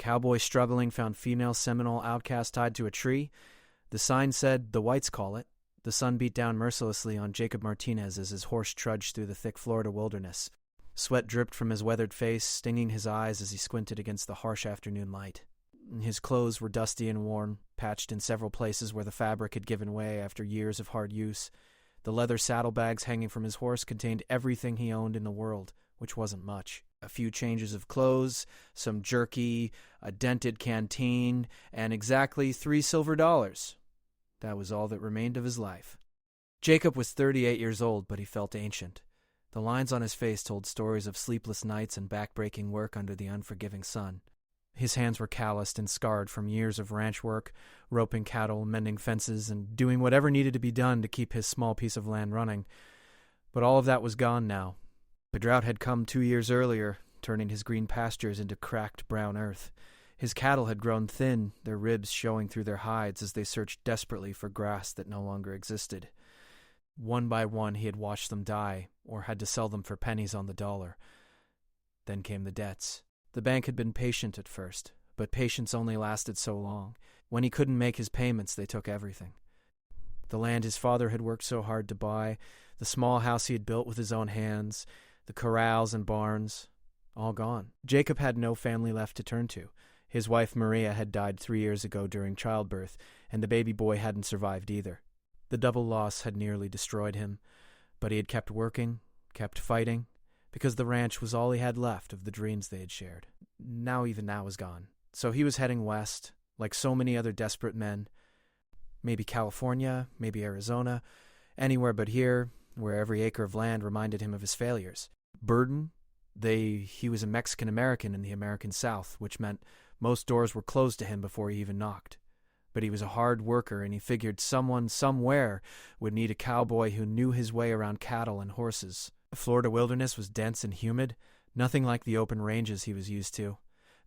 cowboy struggling found female Seminole Outcast tied to a tree. The sign said, "The whites call it." The sun beat down mercilessly on Jacob Martinez as his horse trudged through the thick Florida wilderness. Sweat dripped from his weathered face, stinging his eyes as he squinted against the harsh afternoon light. His clothes were dusty and worn, patched in several places where the fabric had given way after years of hard use. The leather saddlebags hanging from his horse contained everything he owned in the world, which wasn't much. A few changes of clothes, some jerky, a dented canteen, and exactly $3 silver. That was all that remained of his life. Jacob was 38 years old, but he felt ancient. The lines on his face told stories of sleepless nights and back-breaking work under the unforgiving sun. His hands were calloused and scarred from years of ranch work, roping cattle, mending fences, and doing whatever needed to be done to keep his small piece of land running. But all of that was gone now. The drought had come 2 years earlier, turning his green pastures into cracked brown earth. His cattle had grown thin, their ribs showing through their hides as they searched desperately for grass that no longer existed. One by one he had watched them die, or had to sell them for pennies on the dollar. Then came the debts. The bank had been patient at first, but patience only lasted so long. When he couldn't make his payments, they took everything. The land his father had worked so hard to buy, the small house he had built with his own hands, the corrals and barns, all gone. Jacob had no family left to turn to. His wife Maria had died 3 years ago during childbirth, and the baby boy hadn't survived either. The double loss had nearly destroyed him, but he had kept working, kept fighting, because the ranch was all he had left of the dreams they had shared. Now even that was gone. So he was heading west, like so many other desperate men. Maybe California, maybe Arizona, anywhere but here, where every acre of land reminded him of his failures. Burden? He was a Mexican-American in the American South, which meant most doors were closed to him before he even knocked. But he was a hard worker, and he figured someone somewhere would need a cowboy who knew his way around cattle and horses. The Florida wilderness was dense and humid, nothing like the open ranges he was used to.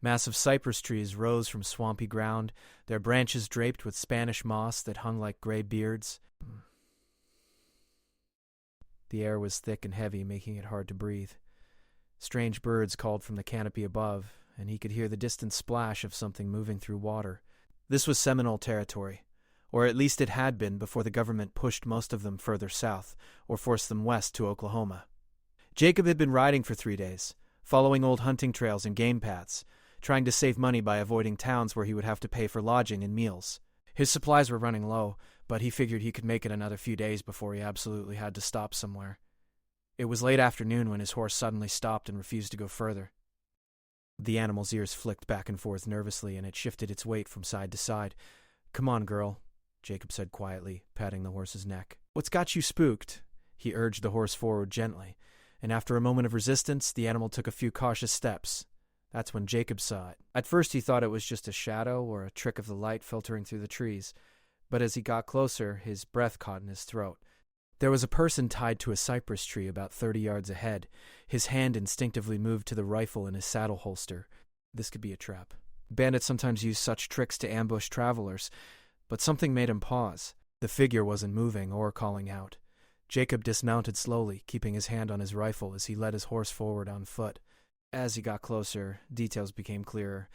Massive cypress trees rose from swampy ground, their branches draped with Spanish moss that hung like gray beards. The air was thick and heavy, making it hard to breathe. Strange birds called from the canopy above, and he could hear the distant splash of something moving through water. This was Seminole territory, or at least it had been before the government pushed most of them further south, or forced them west to Oklahoma. Jacob had been riding for 3 days, following old hunting trails and game paths, trying to save money by avoiding towns where he would have to pay for lodging and meals. His supplies were running low, but he figured he could make it another few days before he absolutely had to stop somewhere. It was late afternoon when his horse suddenly stopped and refused to go further. The animal's ears flicked back and forth nervously, and it shifted its weight from side to side. "Come on, girl," Jacob said quietly, patting the horse's neck. "What's got you spooked?" He urged the horse forward gently, and after a moment of resistance, the animal took a few cautious steps. That's when Jacob saw it. At first he thought it was just a shadow or a trick of the light filtering through the trees, but as he got closer, his breath caught in his throat. There was a person tied to a cypress tree about 30 yards ahead. His hand instinctively moved to the rifle in his saddle holster. This could be a trap. Bandits sometimes use such tricks to ambush travelers, but something made him pause. The figure wasn't moving or calling out. Jacob dismounted slowly, keeping his hand on his rifle as he led his horse forward on foot. As he got closer, details became clearer.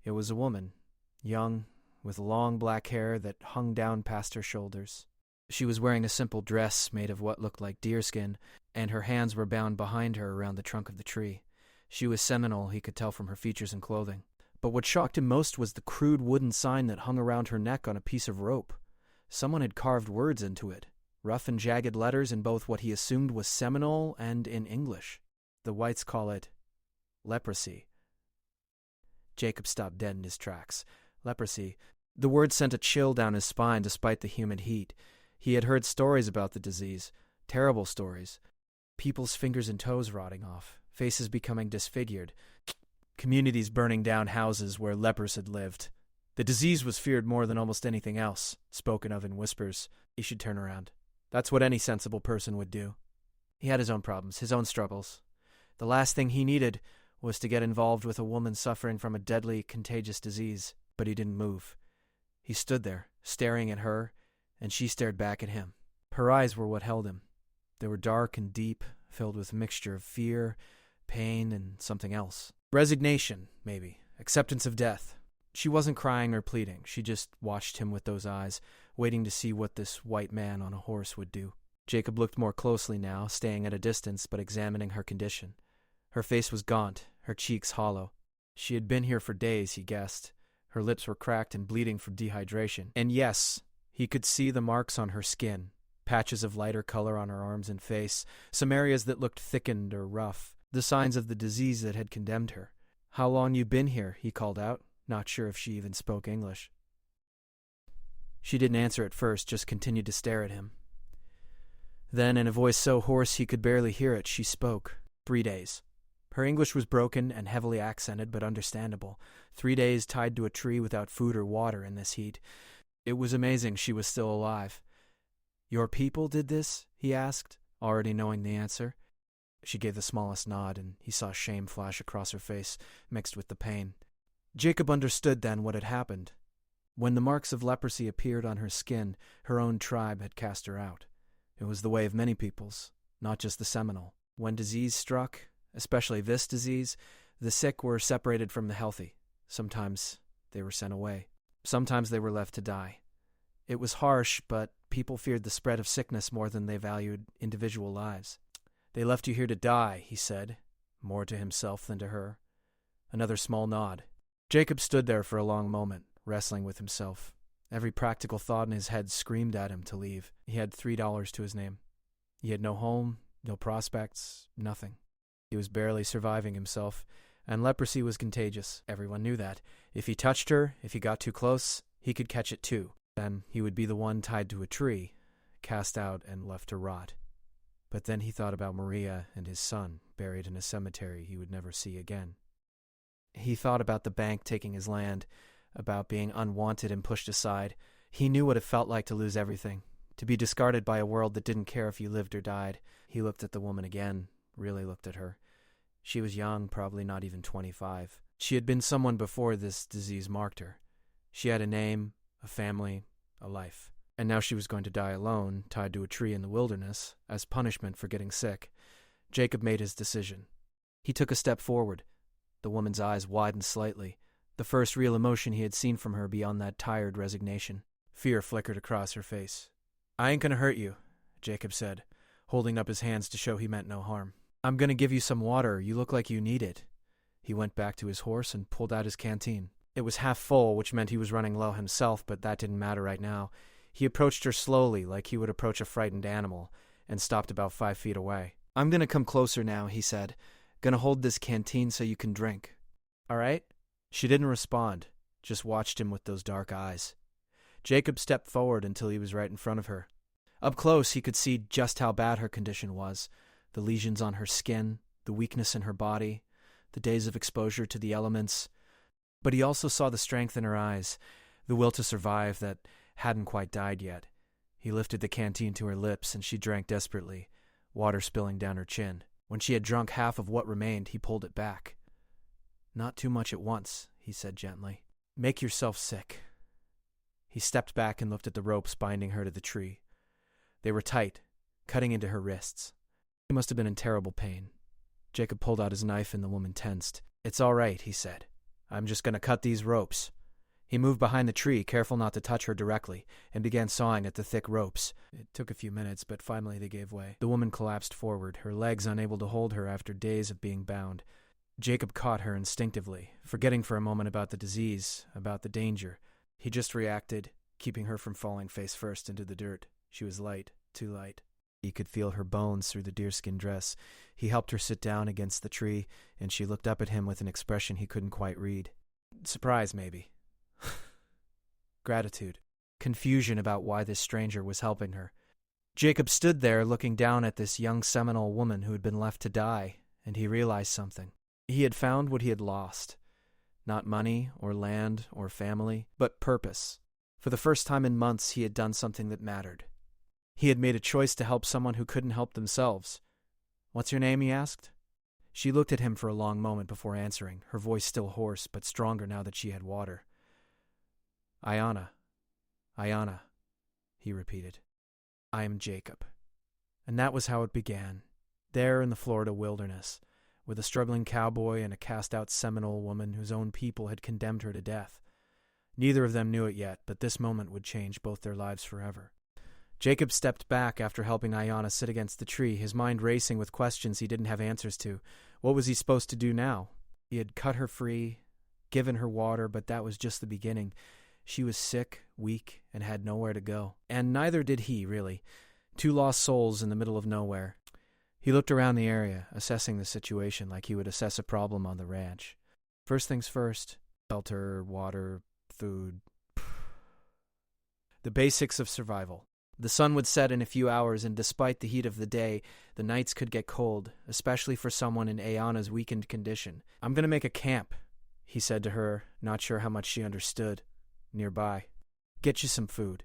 It was a woman, young, with long black hair that hung down past her shoulders. She was wearing a simple dress made of what looked like deerskin, and her hands were bound behind her around the trunk of the tree. She was Seminole, he could tell from her features and clothing. But what shocked him most was the crude wooden sign that hung around her neck on a piece of rope. Someone had carved words into it, rough and jagged letters in both what he assumed was Seminole and in English. The whites call it leprosy. Jacob stopped dead in his tracks. Leprosy. The word sent a chill down his spine despite the humid heat. He had heard stories about the disease, terrible stories. People's fingers and toes rotting off, faces becoming disfigured, communities burning down houses where lepers had lived. The disease was feared more than almost anything else, spoken of in whispers. He should turn around. That's what any sensible person would do. He had his own problems, his own struggles. The last thing he needed was to get involved with a woman suffering from a deadly, contagious disease, but he didn't move. He stood there, staring at her, and she stared back at him. Her eyes were what held him. They were dark and deep, filled with a mixture of fear, pain, and something else. Resignation, maybe. acceptance of death. She wasn't crying or pleading. She just watched him with those eyes, waiting to see what this white man on a horse would do. Jacob looked more closely now, staying at a distance but examining her condition. Her face was gaunt, her cheeks hollow. She had been here for days, he guessed. Her lips were cracked and bleeding from dehydration. And yes, he could see the marks on her skin, patches of lighter color on her arms and face, some areas that looked thickened or rough, the signs of the disease that had condemned her. "How long you been here?" he called out, not sure if she even spoke English. She didn't answer at first, just continued to stare at him. Then, in a voice so hoarse he could barely hear it, she spoke. 3 days. Her English was broken and heavily accented, but understandable. 3 days tied to a tree without food or water in this heat. It was amazing she was still alive. "Your people did this?" he asked, already knowing the answer. She gave the smallest nod, and he saw shame flash across her face, mixed with the pain. Jacob understood then what had happened. When the marks of leprosy appeared on her skin, her own tribe had cast her out. It was the way of many peoples, not just the Seminole. When disease struck, especially this disease, the sick were separated from the healthy. Sometimes they were sent away. Sometimes they were left to die. It was harsh, but people feared the spread of sickness more than they valued individual lives. "They left you here to die," he said, more to himself than to her. Another small nod. Jacob stood there for a long moment, wrestling with himself. Every practical thought in his head screamed at him to leave. He had $3 to his name. He had no home, no prospects, nothing. He was barely surviving himself, and leprosy was contagious. Everyone knew that. If he touched her, if he got too close, he could catch it too. Then he would be the one tied to a tree, cast out and left to rot. But then he thought about Maria and his son, buried in a cemetery he would never see again. He thought about the bank taking his land, about being unwanted and pushed aside. He knew what it felt like to lose everything, to be discarded by a world that didn't care if you lived or died. He looked at the woman again, really looked at her. She was young, probably not even 25. She had been someone before this disease marked her. She had a name, a family, a life. And now she was going to die alone, tied to a tree in the wilderness, as punishment for getting sick. Jacob made his decision. He took a step forward. The woman's eyes widened slightly, the first real emotion he had seen from her beyond that tired resignation. Fear flickered across her face. "I ain't gonna hurt you," Jacob said, holding up his hands to show he meant no harm. "I'm gonna give you some water. You look like you need it." He went back to his horse and pulled out his canteen. It was half full, which meant he was running low himself, but that didn't matter right now. He approached her slowly, like he would approach a frightened animal, and stopped about 5 feet away. "I'm gonna come closer now," he said. "Gonna hold this canteen so you can drink. All right?" She didn't respond, just watched him with those dark eyes. Jacob stepped forward until he was right in front of her. Up close, he could see just how bad her condition was. The lesions on her skin, the weakness in her body, the days of exposure to the elements. But he also saw the strength in her eyes, the will to survive that hadn't quite died yet. He lifted the canteen to her lips, and she drank desperately, water spilling down her chin. When she had drunk half of what remained, he pulled it back. "Not too much at once," he said gently. "Make yourself sick." He stepped back and looked at the ropes binding her to the tree. They were tight, cutting into her wrists. She must have been in terrible pain. Jacob pulled out his knife and the woman tensed. "It's all right," he said. "I'm just going to cut these ropes." He moved behind the tree, careful not to touch her directly, and began sawing at the thick ropes. It took a few minutes, but finally they gave way. The woman collapsed forward, her legs unable to hold her after days of being bound. Jacob caught her instinctively, forgetting for a moment about the disease, about the danger. He just reacted, keeping her from falling face first into the dirt. She was light, too light. He could feel her bones through the deerskin dress. He helped her sit down against the tree, and she looked up at him with an expression he couldn't quite read. Surprise, maybe. Gratitude. Confusion about why this stranger was helping her. Jacob stood there looking down at this young Seminole woman who had been left to die, and he realized something. He had found what he had lost. Not money or land or family, but purpose. For the first time in months, he had done something that mattered. He had made a choice to help someone who couldn't help themselves. "What's your name?" he asked. She looked at him for a long moment before answering, her voice still hoarse, but stronger now that she had water. Ayana, he repeated. "I am Jacob." And that was how it began, there in the Florida wilderness, with a struggling cowboy and a cast-out Seminole woman whose own people had condemned her to death. Neither of them knew it yet, but this moment would change both their lives forever. Jacob stepped back after helping Ayanna sit against the tree, his mind racing with questions he didn't have answers to. What was he supposed to do now? He had cut her free, given her water, but that was just the beginning. She was sick, weak, and had nowhere to go. And neither did he, really. Two lost souls in the middle of nowhere. He looked around the area, assessing the situation like he would assess a problem on the ranch. First things first: shelter, water, food. The basics of survival. The sun would set in a few hours, and despite the heat of the day, the nights could get cold, especially for someone in Ayanna's weakened condition. "I'm going to make a camp," he said to her, not sure how much she understood. "Nearby. Get you some food."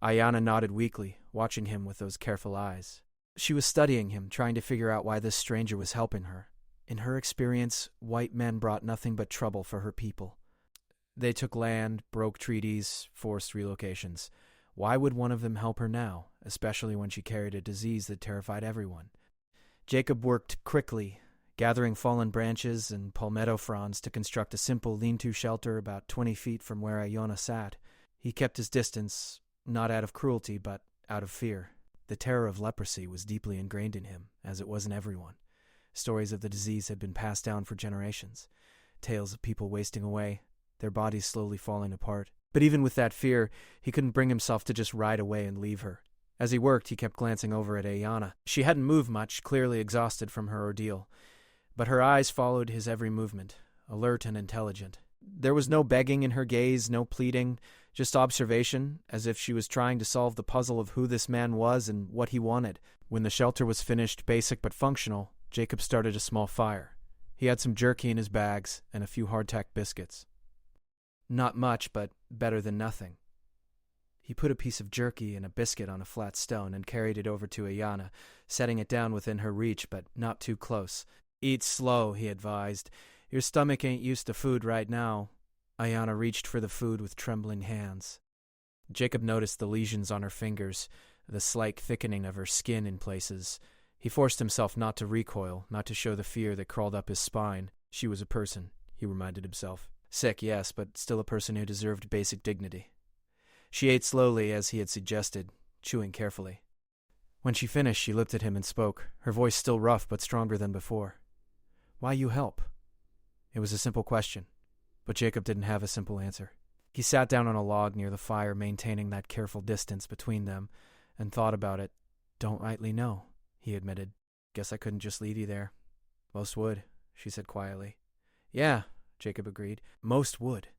Ayanna nodded weakly, watching him with those careful eyes. She was studying him, trying to figure out why this stranger was helping her. In her experience, white men brought nothing but trouble for her people. They took land, broke treaties, forced relocations. Why would one of them help her now, especially when she carried a disease that terrified everyone? Jacob worked quickly, gathering fallen branches and palmetto fronds to construct a simple lean-to shelter about 20 feet from where Ayanna sat. He kept his distance, not out of cruelty, but out of fear. The terror of leprosy was deeply ingrained in him, as it was in everyone. Stories of the disease had been passed down for generations. Tales of people wasting away, their bodies slowly falling apart. But even with that fear, he couldn't bring himself to just ride away and leave her. As he worked, he kept glancing over at Ayanna. She hadn't moved much, clearly exhausted from her ordeal. But her eyes followed his every movement, alert and intelligent. There was no begging in her gaze, no pleading, just observation, as if she was trying to solve the puzzle of who this man was and what he wanted. When the shelter was finished, basic but functional, Jacob started a small fire. He had some jerky in his bags and a few hardtack biscuits. Not much, but better than nothing. He put a piece of jerky and a biscuit on a flat stone and carried it over to Ayanna, setting it down within her reach, but not too close. "Eat slow," he advised. "Your stomach ain't used to food right now." Ayanna reached for the food with trembling hands. Jacob noticed the lesions on her fingers, the slight thickening of her skin in places. He forced himself not to recoil, not to show the fear that crawled up his spine. She was a person, he reminded himself. Sick, yes, but still a person who deserved basic dignity. She ate slowly, as he had suggested, chewing carefully. When she finished, she looked at him and spoke, her voice still rough but stronger than before. "Why you help?" It was a simple question, but Jacob didn't have a simple answer. He sat down on a log near the fire, maintaining that careful distance between them, and thought about it. "Don't rightly know," he admitted. "Guess I couldn't just leave you there." "Most would," she said quietly. "Yeah," Jacob agreed. "Most would."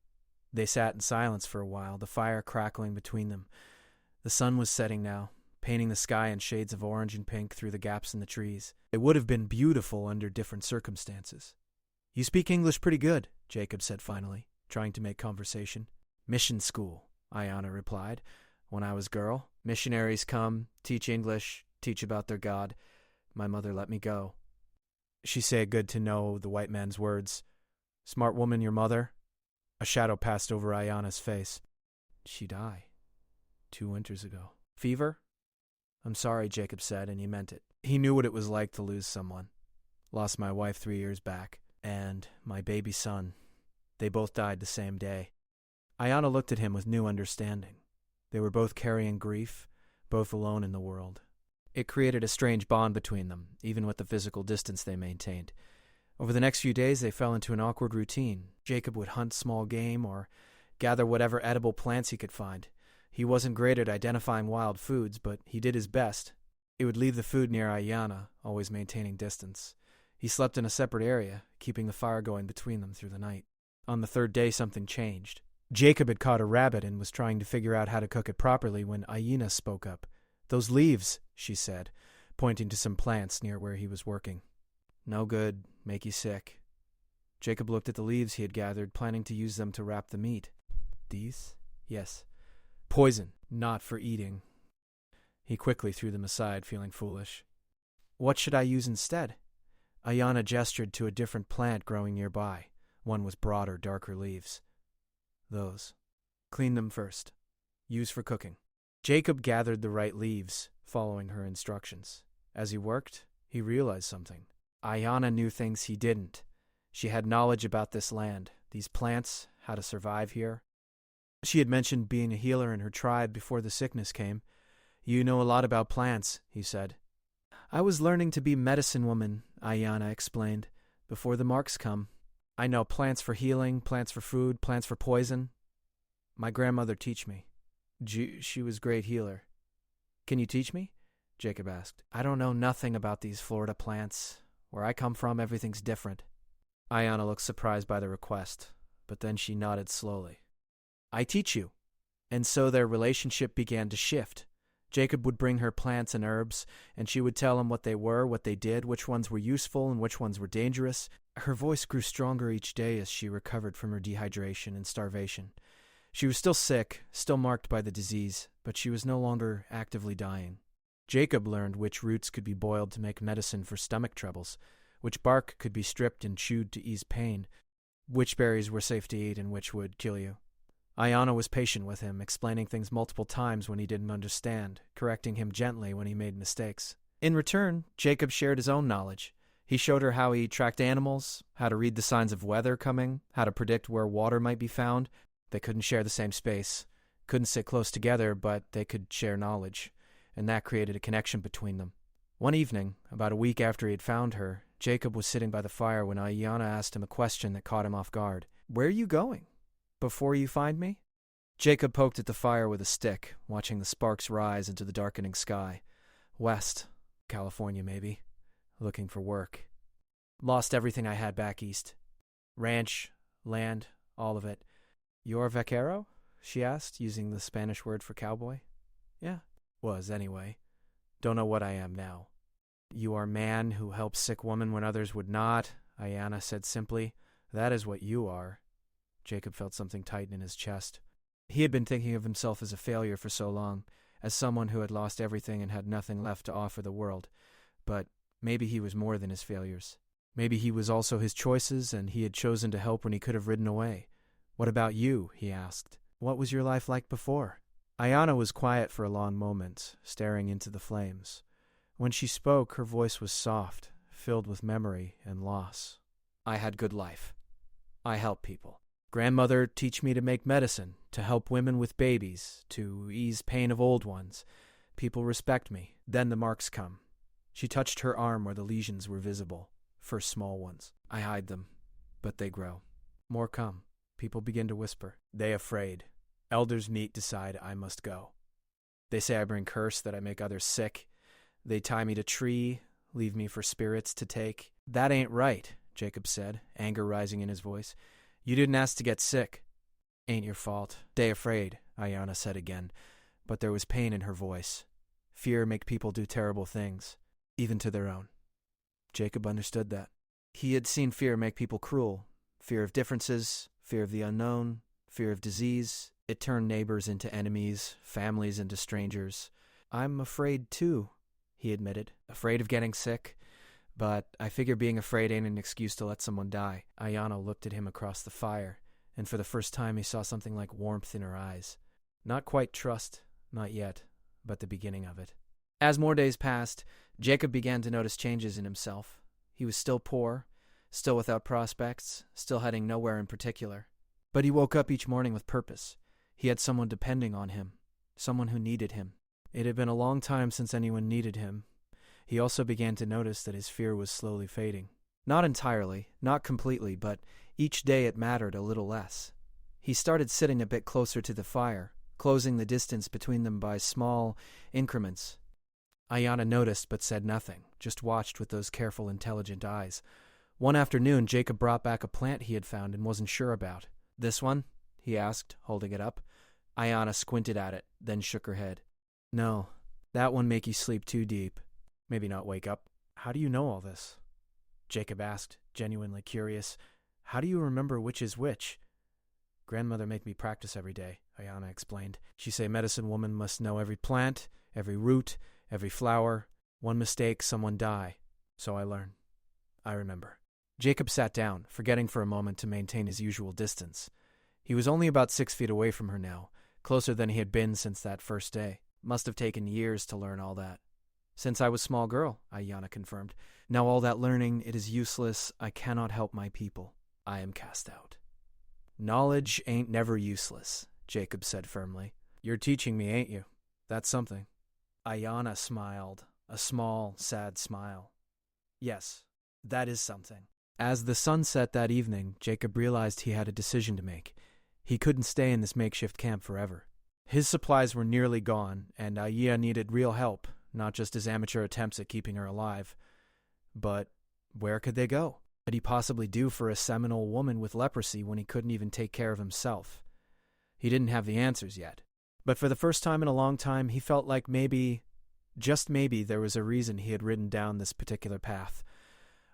They sat in silence for a while, the fire crackling between them. The sun was setting now, painting the sky in shades of orange and pink through the gaps in the trees. It would have been beautiful under different circumstances. "You speak English pretty good," Jacob said finally, trying to make conversation. "Mission school," Ayanna replied. "When I was girl, missionaries come, teach English, teach about their God. My mother let me go." She said good to know the white man's words. "Smart woman, your mother?" A shadow passed over Ayanna's face. "She died 2 winters ago." "Fever?" "I'm sorry," Jacob said, and he meant it. He knew what it was like to lose someone. "Lost my wife 3 years back, and my baby son. They both died the same day." Ayanna looked at him with new understanding. They were both carrying grief, both alone in the world. It created a strange bond between them, even with the physical distance they maintained. Over the next few days, they fell into an awkward routine. Jacob would hunt small game or gather whatever edible plants he could find. He wasn't great at identifying wild foods, but he did his best. He would leave the food near Ayanna, always maintaining distance. He slept in a separate area, keeping the fire going between them through the night. On the 3rd day, something changed. Jacob had caught a rabbit and was trying to figure out how to cook it properly when Ayanna spoke up. "Those leaves," she said, pointing to some plants near where he was working. "No good, make you sick." Jacob looked at the leaves he had gathered, planning to use them to wrap the meat. "These?" "Yes." "Poison, not for eating." He quickly threw them aside, feeling foolish. "What should I use instead?" Ayanna gestured to a different plant growing nearby, one with broader, darker leaves. "Those. Clean them first. Use for cooking." Jacob gathered the right leaves, following her instructions. As he worked, he realized something. Ayana knew things he didn't. She had knowledge about this land, these plants, how to survive here. She had mentioned being a healer in her tribe before the sickness came. "You know a lot about plants," he said. "I was learning to be medicine woman," Ayana explained, "before the marks come. I know plants for healing, plants for food, plants for poison. My grandmother teach me. She was great healer." "Can you teach me?" Jacob asked. "I don't know nothing about these Florida plants. Where I come from, everything's different." Ayana looked surprised by the request, but then she nodded slowly. "I teach you." And so their relationship began to shift. Jacob would bring her plants and herbs, and she would tell him what they were, what they did, which ones were useful and which ones were dangerous. Her voice grew stronger each day as she recovered from her dehydration and starvation. She was still sick, still marked by the disease, but she was no longer actively dying. Jacob learned which roots could be boiled to make medicine for stomach troubles, which bark could be stripped and chewed to ease pain, which berries were safe to eat and which would kill you. Ayana was patient with him, explaining things multiple times when he didn't understand, correcting him gently when he made mistakes. In return, Jacob shared his own knowledge. He showed her how he tracked animals, how to read the signs of weather coming, how to predict where water might be found. They couldn't share the same space, couldn't sit close together, but they could share knowledge, and that created a connection between them. One evening, about a week after he had found her, Jacob was sitting by the fire when Ayana asked him a question that caught him off guard. "Where are you going? Before you find me?" Jacob poked at the fire with a stick, watching the sparks rise into the darkening sky. "West. California, maybe. Looking for work. Lost everything I had back east. Ranch, land, all of it." "You're vaquero?" she asked, using the Spanish word for cowboy. "Yeah. Was, anyway. Don't know what I am now." "You are man who helps sick women when others would not," Ayana said simply. "That is what you are." Jacob felt something tighten in his chest. He had been thinking of himself as a failure for so long, as someone who had lost everything and had nothing left to offer the world. But maybe he was more than his failures. Maybe he was also his choices, and he had chosen to help when he could have ridden away. "What about you?" he asked. "What was your life like before?" Ayana was quiet for a long moment, staring into the flames. When she spoke, her voice was soft, filled with memory and loss. "I had good life. I helped people. Grandmother teach me to make medicine, to help women with babies, to ease pain of old ones. People respect me. Then the marks come." She touched her arm where the lesions were visible, first small ones. "I hide them, but they grow. More come. People begin to whisper. They afraid. Elders meet, decide I must go. They say I bring curse, that I make others sick. They tie me to tree, leave me for spirits to take." "That ain't right," Jacob said, anger rising in his voice. "You didn't ask to get sick." "Ain't your fault. They afraid," Ayana said again, but there was pain in her voice. "Fear make people do terrible things, even to their own." Jacob understood that. He had seen fear make people cruel. Fear of differences, fear of the unknown, fear of disease. It turned neighbors into enemies, families into strangers. "I'm afraid too," he admitted. "Afraid of getting sick. But I figure being afraid ain't an excuse to let someone die." Ayana looked at him across the fire, and for the first time he saw something like warmth in her eyes. Not quite trust, not yet, but the beginning of it. As more days passed, Jacob began to notice changes in himself. He was still poor, still without prospects, still heading nowhere in particular. But he woke up each morning with purpose. He had someone depending on him, someone who needed him. It had been a long time since anyone needed him. He also began to notice that his fear was slowly fading. Not entirely, not completely, but each day it mattered a little less. He started sitting a bit closer to the fire, closing the distance between them by small increments. Ayana noticed but said nothing, just watched with those careful, intelligent eyes. One afternoon, Jacob brought back a plant he had found and wasn't sure about. "This one?" he asked, holding it up. Ayana squinted at it, then shook her head. "No, that one make you sleep too deep. Maybe not wake up." "How do you know all this?" Jacob asked, genuinely curious. "How do you remember which is which?" "Grandmother make me practice every day," Ayana explained. "She say medicine woman must know every plant, every root, every flower. One mistake, someone die. So I learn. I remember." Jacob sat down, forgetting for a moment to maintain his usual distance. He was only about 6 feet away from her now, closer than he had been since that first day. Must have taken years to learn all that. Since I was small girl, Ayana confirmed. Now all that learning, it is useless. I cannot help my people. I am cast out. Knowledge ain't never useless, Jacob said firmly. You're teaching me, ain't you? That's something. Ayana smiled, a small, sad smile. Yes, that is something. As the sun set that evening, Jacob realized he had a decision to make. He couldn't stay in this makeshift camp forever. His supplies were nearly gone, and Ayana needed real help, not just his amateur attempts at keeping her alive. But where could they go? What could he possibly do for a Seminole woman with leprosy when he couldn't even take care of himself? He didn't have the answers yet. But for the first time in a long time, he felt like maybe, just maybe, there was a reason he had ridden down this particular path.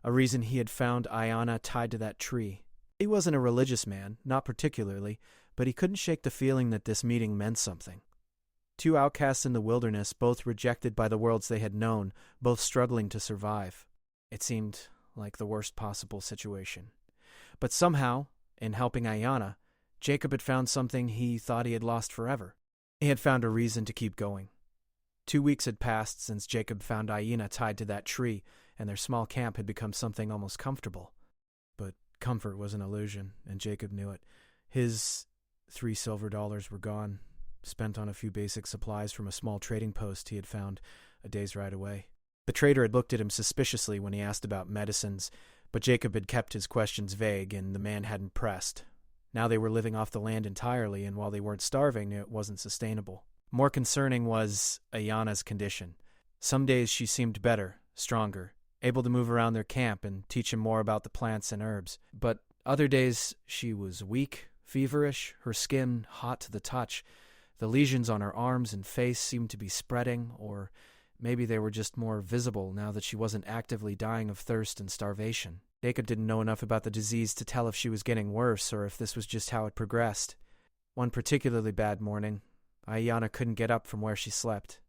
A reason he had found Ayana tied to that tree. He wasn't a religious man, not particularly, but he couldn't shake the feeling that this meeting meant something. Two outcasts in the wilderness, both rejected by the worlds they had known, both struggling to survive. It seemed like the worst possible situation. But somehow, in helping Ayana, Jacob had found something he thought he had lost forever. He had found a reason to keep going. 2 weeks had passed since Jacob found Ayana tied to that tree, and their small camp had become something almost comfortable. But comfort was an illusion, and Jacob knew it. His $3 silver were gone, spent on a few basic supplies from a small trading post he had found a day's ride away. The trader had looked at him suspiciously when he asked about medicines, but Jacob had kept his questions vague, and the man hadn't pressed. Now they were living off the land entirely, and while they weren't starving, it wasn't sustainable. More concerning was Ayana's condition. Some days she seemed better, stronger, able to move around their camp and teach him more about the plants and herbs. But other days she was weak, feverish, her skin hot to the touch. The lesions on her arms and face seemed to be spreading, or maybe they were just more visible now that she wasn't actively dying of thirst and starvation. Jacob didn't know enough about the disease to tell if she was getting worse or if this was just how it progressed. One particularly bad morning, Ayana couldn't get up from where she slept.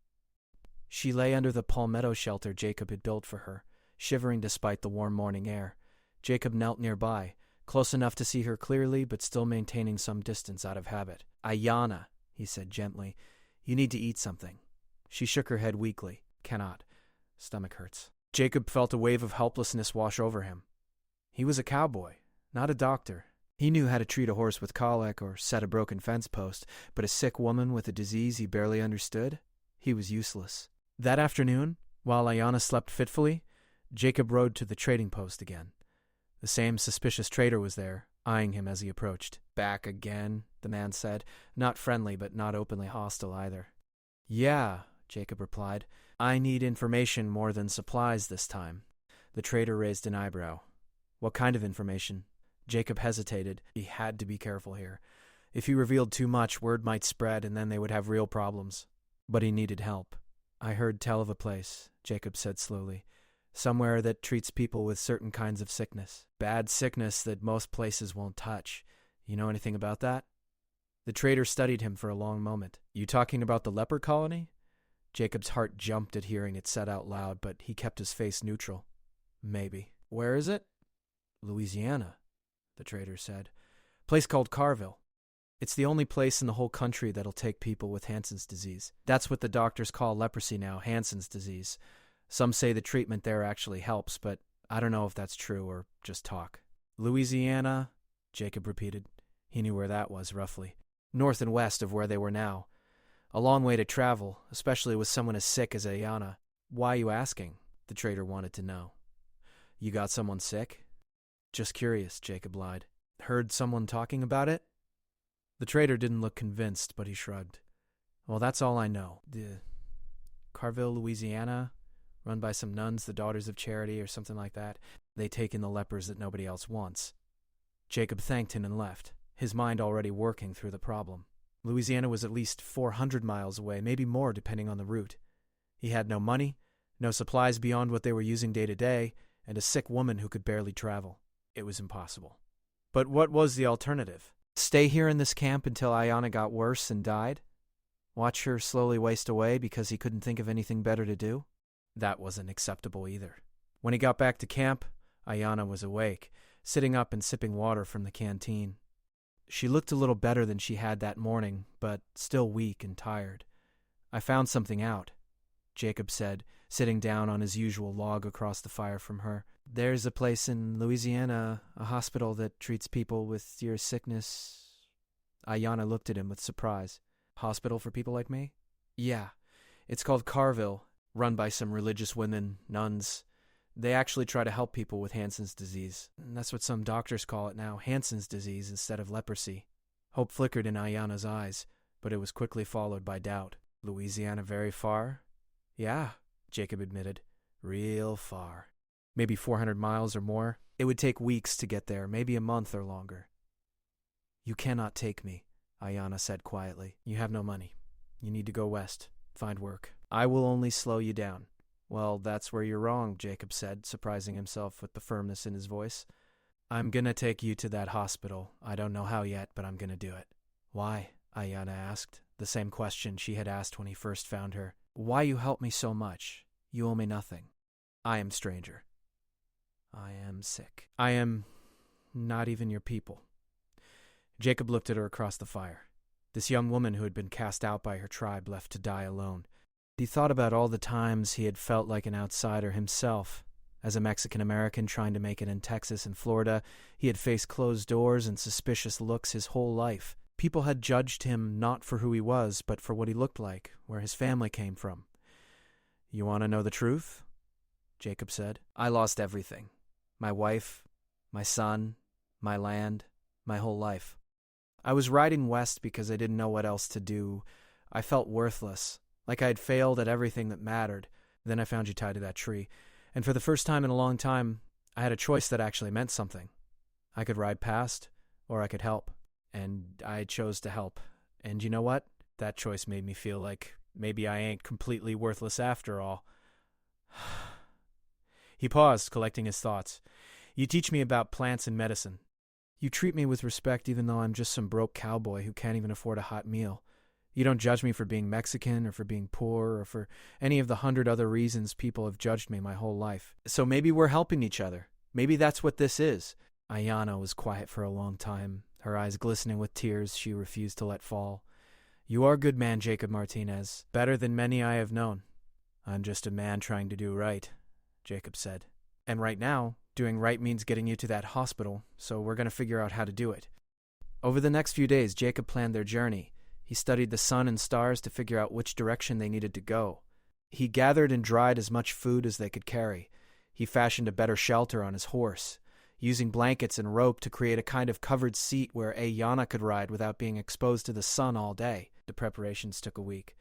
She lay under the palmetto shelter Jacob had built for her, shivering despite the warm morning air. Jacob knelt nearby, close enough to see her clearly but still maintaining some distance out of habit. Ayana, he said gently, you need to eat something. She shook her head weakly. Cannot. Stomach hurts. Jacob felt a wave of helplessness wash over him. He was a cowboy, not a doctor. He knew how to treat a horse with colic or set a broken fence post, but a sick woman with a disease he barely understood? He was useless. That afternoon, while Ayana slept fitfully, Jacob rode to the trading post again. The same suspicious trader was there, eyeing him as he approached. Back again, the man said, not friendly but not openly hostile either. Yeah, Jacob replied. I need information more than supplies this time. The trader raised an eyebrow. What kind of information? Jacob hesitated. He had to be careful here. If he revealed too much, word might spread and then they would have real problems. But he needed help. I heard tell of a place, Jacob said slowly. Somewhere that treats people with certain kinds of sickness. Bad sickness that most places won't touch. You know anything about that? The trader studied him for a long moment. You talking about the leper colony? Jacob's heart jumped at hearing it said out loud, but he kept his face neutral. Maybe. Where is it? Louisiana, the trader said. Place called Carville. It's the only place in the whole country that'll take people with Hansen's disease. That's what the doctors call leprosy now, Hansen's disease. Some say the treatment there actually helps, but I don't know if that's true or just talk. Louisiana, Jacob repeated. He knew where that was, roughly. North and west of where they were now. A long way to travel, especially with someone as sick as Ayana. Why are you asking? The trader wanted to know. You got someone sick? Just curious, Jacob lied. Heard someone talking about it? The trader didn't look convinced, but he shrugged. Well, that's all I know. The Carville, Louisiana, run by some nuns, the Daughters of Charity, or something like that. They take in the lepers that nobody else wants. Jacob thanked him and left, his mind already working through the problem. Louisiana was at least 400 miles away, maybe more depending on the route. He had no money, no supplies beyond what they were using day to day, and a sick woman who could barely travel. It was impossible. But what was the alternative? Stay here in this camp until Ayana got worse and died? Watch her slowly waste away because he couldn't think of anything better to do? That wasn't acceptable either. When he got back to camp, Ayana was awake, sitting up and sipping water from the canteen. She looked a little better than she had that morning, but still weak and tired. I found something out. Jacob said, sitting down on his usual log across the fire from her. "There's a place in Louisiana, a hospital that treats people with your sickness." Ayanna looked at him with surprise. "Hospital for people like me?" "Yeah. It's called Carville, run by some religious women, nuns. They actually try to help people with Hansen's disease. That's what some doctors call it now, Hansen's disease instead of leprosy." Hope flickered in Ayanna's eyes, but it was quickly followed by doubt. "Louisiana very far?" "Yeah," Jacob admitted. "Real far. Maybe 400 miles or more. It would take weeks to get there, maybe a month or longer." "You cannot take me," Ayanna said quietly. "You have no money. You need to go west, find work. I will only slow you down." "Well, that's where you're wrong," Jacob said, surprising himself with the firmness in his voice. "I'm gonna take you to that hospital. I don't know how yet, but I'm gonna do it." "Why?" Ayanna asked, the same question she had asked when he first found her. "Why you help me so much? You owe me nothing. I am stranger. I am sick. I am not even your people." Jacob looked at her across the fire. This young woman who had been cast out by her tribe, left to die alone. He thought about all the times he had felt like an outsider himself. As a Mexican-American trying to make it in Texas and Florida, he had faced closed doors and suspicious looks his whole life. People had judged him not for who he was, but for what he looked like, where his family came from. "You want to know the truth?" Jacob said. "I lost everything. My wife, my son, my land, my whole life. I was riding west because I didn't know what else to do. I felt worthless, like I had failed at everything that mattered. Then I found you tied to that tree. And for the first time in a long time, I had a choice that actually meant something. I could ride past, or I could help. And I chose to help. And you know what? That choice made me feel like maybe I ain't completely worthless after all." He paused, collecting his thoughts. "You teach me about plants and medicine. You treat me with respect even though I'm just some broke cowboy who can't even afford a hot meal. You don't judge me for being Mexican or for being poor or for any of the 100 other reasons people have judged me my whole life. So maybe we're helping each other. Maybe that's what this is." Ayanna was quiet for a long time, her eyes glistening with tears she refused to let fall. "You are a good man, Jacob Martinez. Better than many I have known." "I'm just a man trying to do right," Jacob said. "And right now, doing right means getting you to that hospital, so we're going to figure out how to do it." Over the next few days, Jacob planned their journey. He studied the sun and stars to figure out which direction they needed to go. He gathered and dried as much food as they could carry. He fashioned a better shelter on his horse, using blankets and rope to create a kind of covered seat where Ayanna could ride without being exposed to the sun all day. The preparations took a week.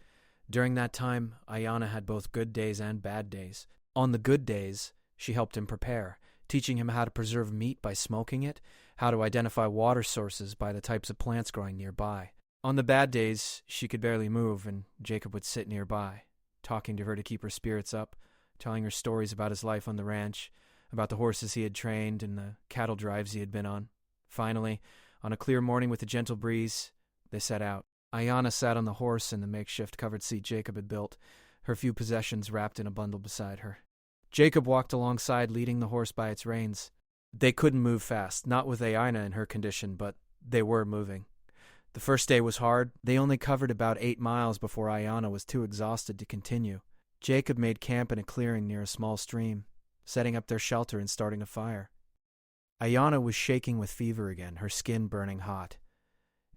During that time, Ayanna had both good days and bad days. On the good days, she helped him prepare, teaching him how to preserve meat by smoking it, how to identify water sources by the types of plants growing nearby. On the bad days, she could barely move, and Jacob would sit nearby, talking to her to keep her spirits up, telling her stories about his life on the ranch, about the horses he had trained and the cattle drives he had been on. Finally, on a clear morning with a gentle breeze, they set out. Ayanna sat on the horse in the makeshift covered seat Jacob had built, her few possessions wrapped in a bundle beside her. Jacob walked alongside, leading the horse by its reins. They couldn't move fast, not with Ayanna in her condition, but they were moving. The first day was hard. They only covered about 8 miles before Ayanna was too exhausted to continue. Jacob made camp in a clearing near a small stream, setting up their shelter and starting a fire. Ayanna was shaking with fever again, her skin burning hot.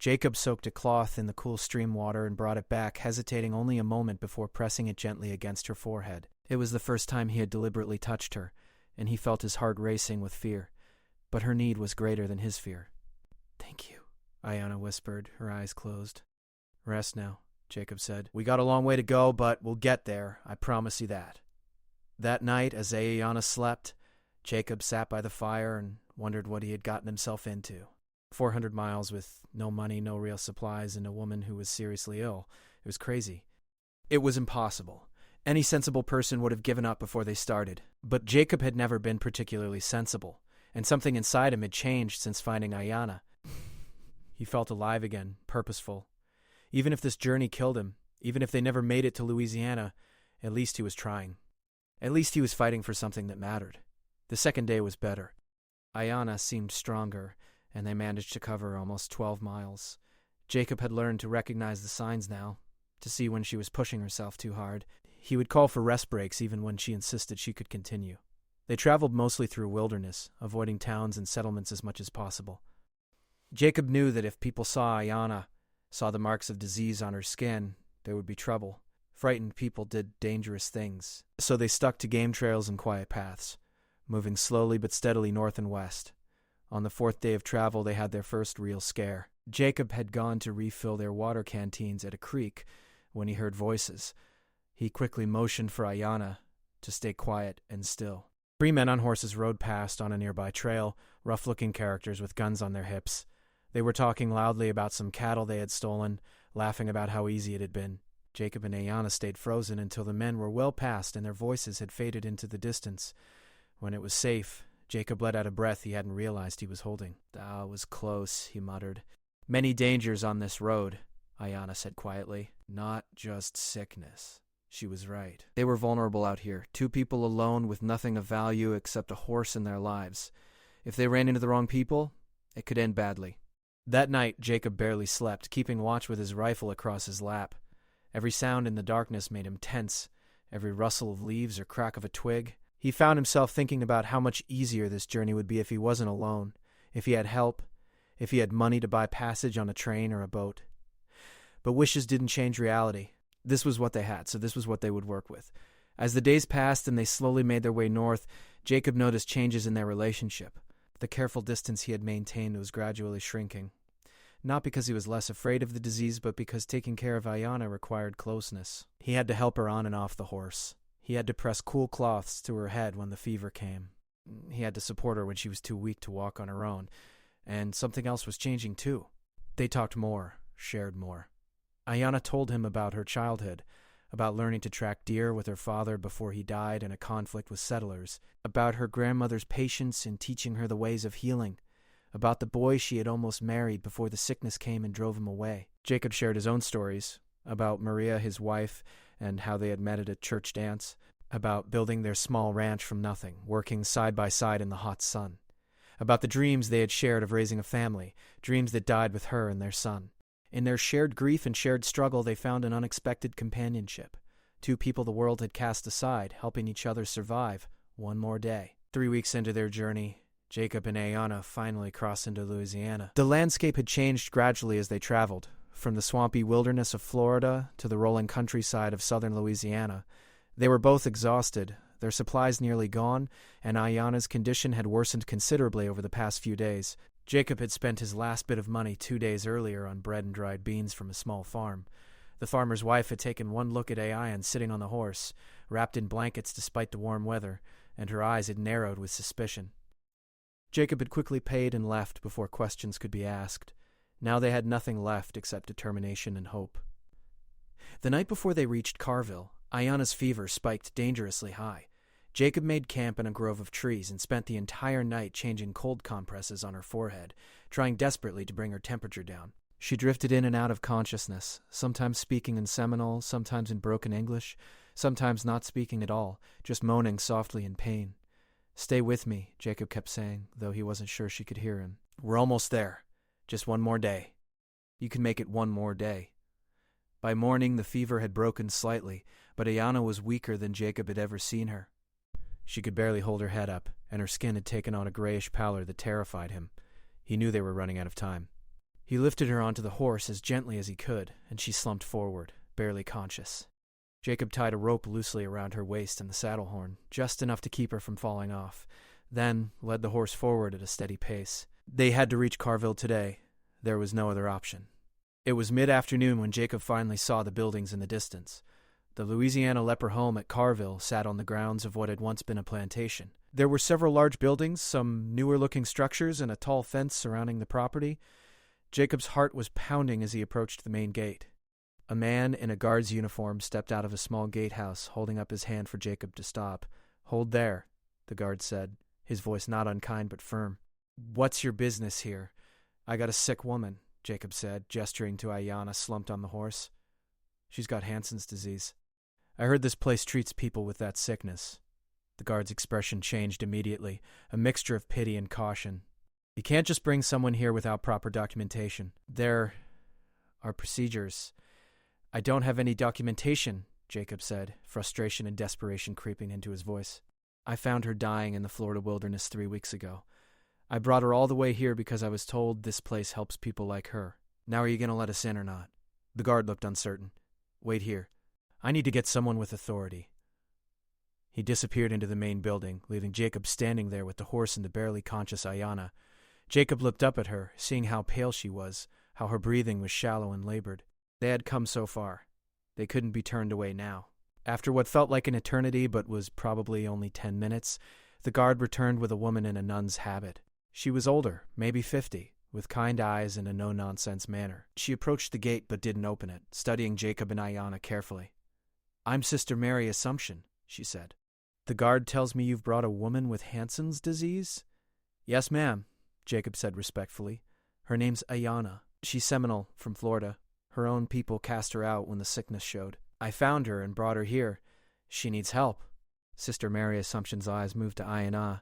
Jacob soaked a cloth in the cool stream water and brought it back, hesitating only a moment before pressing it gently against her forehead. It was the first time he had deliberately touched her, and he felt his heart racing with fear. But her need was greater than his fear. "Thank you," Ayanna whispered, her eyes closed. "Rest now," Jacob said. "We got a long way to go, but we'll get there, I promise you that." That night, as Ayanna slept, Jacob sat by the fire and wondered what he had gotten himself into. 400 miles with no money, no real supplies, and a woman who was seriously ill. It was crazy. It was impossible. Any sensible person would have given up before they started. But Jacob had never been particularly sensible, and something inside him had changed since finding Ayanna. He felt alive again, purposeful. Even if this journey killed him, even if they never made it to Louisiana, at least he was trying. At least he was fighting for something that mattered. The second day was better. Ayanna seemed stronger, and they managed to cover almost 12 miles. Jacob had learned to recognize the signs now, to see when she was pushing herself too hard. He would call for rest breaks even when she insisted she could continue. They traveled mostly through wilderness, avoiding towns and settlements as much as possible. Jacob knew that if people saw Ayanna, saw the marks of disease on her skin, there would be trouble. Frightened people did dangerous things, so they stuck to game trails and quiet paths, moving slowly but steadily north and west. On the 4th day of travel, they had their first real scare. Jacob had gone to refill their water canteens at a creek when he heard voices. He quickly motioned for Ayanna to stay quiet and still. 3 men on horses rode past on a nearby trail, rough-looking characters with guns on their hips. They were talking loudly about some cattle they had stolen, laughing about how easy it had been. Jacob and Ayanna stayed frozen until the men were well past and their voices had faded into the distance. When it was safe, Jacob let out a breath he hadn't realized he was holding. "That was close," he muttered. "Many dangers on this road," Ayanna said quietly. "Not just sickness." She was right. They were vulnerable out here, 2 people alone with nothing of value except a horse in their lives. If they ran into the wrong people, it could end badly. That night, Jacob barely slept, keeping watch with his rifle across his lap. Every sound in the darkness made him tense, every rustle of leaves or crack of a twig. He found himself thinking about how much easier this journey would be if he wasn't alone, if he had help, if he had money to buy passage on a train or a boat. But wishes didn't change reality. This was what they had, so this was what they would work with. As the days passed and they slowly made their way north, Jacob noticed changes in their relationship. The careful distance he had maintained was gradually shrinking. Not because he was less afraid of the disease, but because taking care of Ayanna required closeness. He had to help her on and off the horse. He had to press cool cloths to her head when the fever came. He had to support her when she was too weak to walk on her own. And something else was changing too. They talked more, shared more. Ayanna told him about her childhood, about learning to track deer with her father before he died in a conflict with settlers, about her grandmother's patience in teaching her the ways of healing, about the boy she had almost married before the sickness came and drove him away. Jacob shared his own stories, about Maria, his wife, and how they had met at a church dance, about building their small ranch from nothing, working side by side in the hot sun, about the dreams they had shared of raising a family, dreams that died with her and their son. In their shared grief and shared struggle, they found an unexpected companionship. 2 people the world had cast aside, helping each other survive one more day. 3 weeks into their journey, Jacob and Ayanna finally crossed into Louisiana. The landscape had changed gradually as they traveled, from the swampy wilderness of Florida to the rolling countryside of southern Louisiana. They were both exhausted, their supplies nearly gone, and Ayanna's condition had worsened considerably over the past few days. Jacob had spent his last bit of money 2 days earlier on bread and dried beans from a small farm. The farmer's wife had taken one look at Ayanna sitting on the horse, wrapped in blankets despite the warm weather, and her eyes had narrowed with suspicion. Jacob had quickly paid and left before questions could be asked. Now they had nothing left except determination and hope. The night before they reached Carville, Ayanna's fever spiked dangerously high. Jacob made camp in a grove of trees and spent the entire night changing cold compresses on her forehead, trying desperately to bring her temperature down. She drifted in and out of consciousness, sometimes speaking in Seminole, sometimes in broken English, sometimes not speaking at all, just moaning softly in pain. "Stay with me," Jacob kept saying, though he wasn't sure she could hear him. "We're almost there. Just one more day. You can make it one more day." By morning, the fever had broken slightly, but Ayanna was weaker than Jacob had ever seen her. She could barely hold her head up, and her skin had taken on a grayish pallor that terrified him. He knew they were running out of time. He lifted her onto the horse as gently as he could, and she slumped forward, barely conscious. Jacob tied a rope loosely around her waist and the saddle horn, just enough to keep her from falling off, then led the horse forward at a steady pace. They had to reach Carville today. There was no other option. It was mid-afternoon when Jacob finally saw the buildings in the distance. The Louisiana leper home at Carville sat on the grounds of what had once been a plantation. There were several large buildings, some newer-looking structures, and a tall fence surrounding the property. Jacob's heart was pounding as he approached the main gate. A man in a guard's uniform stepped out of a small gatehouse, holding up his hand for Jacob to stop. "Hold there," the guard said, his voice not unkind but firm. "What's your business here?" "I got a sick woman," Jacob said, gesturing to Ayanna slumped on the horse. "She's got Hansen's disease. I heard this place treats people with that sickness." The guard's expression changed immediately, a mixture of pity and caution. "You can't just bring someone here without proper documentation. There are procedures." "I don't have any documentation," Jacob said, frustration and desperation creeping into his voice. I found her dying in the Florida wilderness 3 weeks ago. I brought her all the way here because I was told this place helps people like her. Now are you going to let us in or not? The guard looked uncertain. Wait here. I need to get someone with authority. He disappeared into the main building, leaving Jacob standing there with the horse and the barely conscious Ayanna. Jacob looked up at her, seeing how pale she was, how her breathing was shallow and labored. They had come so far. They couldn't be turned away now. After what felt like an eternity but was probably only 10 minutes, the guard returned with a woman in a nun's habit. She was older, maybe 50, with kind eyes and a no-nonsense manner. She approached the gate but didn't open it, studying Jacob and Ayanna carefully. I'm Sister Mary Assumption, she said. The guard tells me you've brought a woman with Hansen's disease? Yes, ma'am, Jacob said respectfully. Her name's Ayanna. She's Seminole, from Florida. Her own people cast her out when the sickness showed. I found her and brought her here. She needs help. Sister Mary Assumption's eyes moved to Ayanna,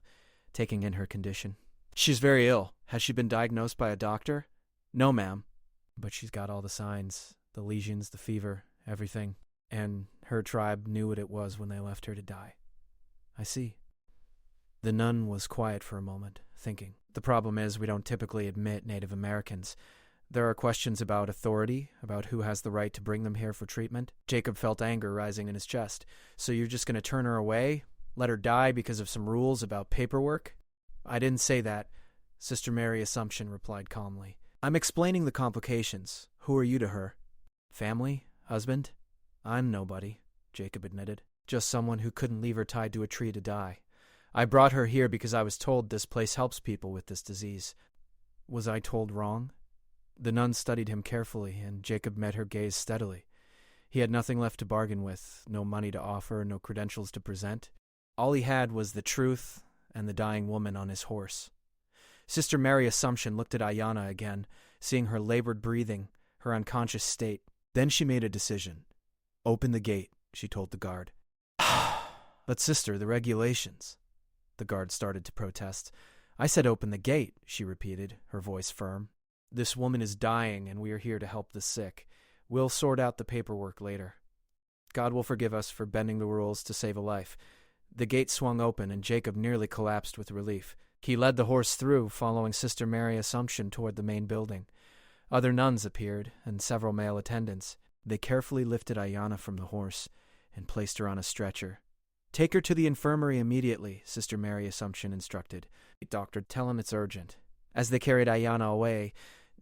taking in her condition. She's very ill. Has she been diagnosed by a doctor? No, ma'am. But she's got all the signs, the lesions, the fever, everything. And her tribe knew what it was when they left her to die. I see. The nun was quiet for a moment, thinking. The problem is we don't typically admit Native Americans. There are questions about authority, about who has the right to bring them here for treatment. Jacob felt anger rising in his chest. So you're just going to turn her away? Let her die because of some rules about paperwork? I didn't say that, Sister Mary Assumption replied calmly. I'm explaining the complications. Who are you to her? Family? Husband? I'm nobody, Jacob admitted. Just someone who couldn't leave her tied to a tree to die. I brought her here because I was told this place helps people with this disease. Was I told wrong? The nun studied him carefully, and Jacob met her gaze steadily. He had nothing left to bargain with, no money to offer, no credentials to present. All he had was the truth and the dying woman on his horse. Sister Mary Assumption looked at Ayanna again, seeing her labored breathing, her unconscious state. Then she made a decision. Open the gate, she told the guard. But sister, the regulations. The guard started to protest. I said open the gate, she repeated, her voice firm. This woman is dying, and we are here to help the sick. We'll sort out the paperwork later. God will forgive us for bending the rules to save a life. The gate swung open, and Jacob nearly collapsed with relief. He led the horse through, following Sister Mary Assumption toward the main building. Other nuns appeared, and several male attendants. They carefully lifted Ayanna from the horse and placed her on a stretcher. Take her to the infirmary immediately, Sister Mary Assumption instructed. Doctor, tell him it's urgent. As they carried Ayanna away,